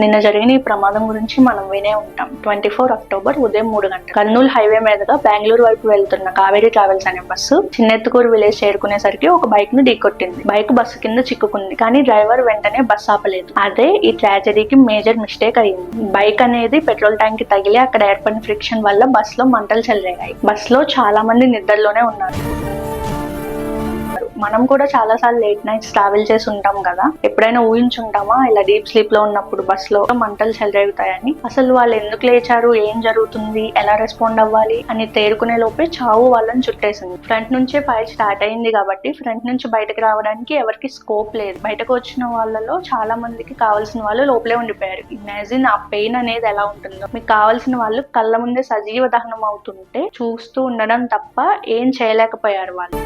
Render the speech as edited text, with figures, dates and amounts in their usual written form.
నిన్న జరిగిన ఈ ప్రమాదం గురించి మనం వినే ఉంటాం. 24 అక్టోబర్ ఉదయం 3 గంటలు కర్నూలు హైవే మీదుగా బెంగళూరు వైపు వెళ్తున్న కావేరీ ట్రావెల్స్ అనే బస్సు చిన్నెత్తుకూరు విలేజ్ చేరుకునేసరికి ఒక బైక్ ను ఢీకొట్టింది. బైక్ బస్సు కింద చిక్కుకుంది, కానీ డ్రైవర్ వెంటనే బస్సు ఆపలేదు. అదే ఈ ట్రాజడీకి మేజర్ మిస్టేక్ అయ్యింది. బైక్ అనేది పెట్రోల్ ట్యాంక్ కి తగిలి అక్కడ ఏర్పడిన ఫ్రిక్షన్ వల్ల బస్ లో మంటలు చెలరేగాయి. బస్ లో చాలా మంది నిద్రలోనే ఉన్నారు. మనం కూడా చాలా సార్లు లేట్ నైట్స్ ట్రావెల్ చేసి ఉంటాం కదా. ఎప్పుడైనా ఊహించుంటామా ఇలా డీప్ స్లీప్ లో ఉన్నప్పుడు బస్ లో మంటలు చెలరేగుతాయని? అసలు వాళ్ళు ఎందుకు లేచారు, ఏం జరుగుతుంది, ఎలా రెస్పాండ్ అవ్వాలి అని తేరుకునే లోపే చావు వాళ్ళని చుట్టేసింది. ఫ్రంట్ నుంచే ఫైర్ స్టార్ట్ అయింది కాబట్టి ఫ్రంట్ నుంచి బయటకు రావడానికి ఎవరికి స్కోప్ లేదు. బయటకు వచ్చిన వాళ్ళలో చాలా మందికి కావాల్సిన వాళ్ళు లోపలే ఉండిపోయారు. ఇమాజిన్ ఆ పెయిన్ అనేది ఎలా ఉంటుందో. మీకు కావాల్సిన వాళ్ళు కళ్ళ ముందే సజీవ దహనం అవుతుంటే చూస్తూ ఉండడం తప్ప ఏం చేయలేకపోయారు వాళ్ళు.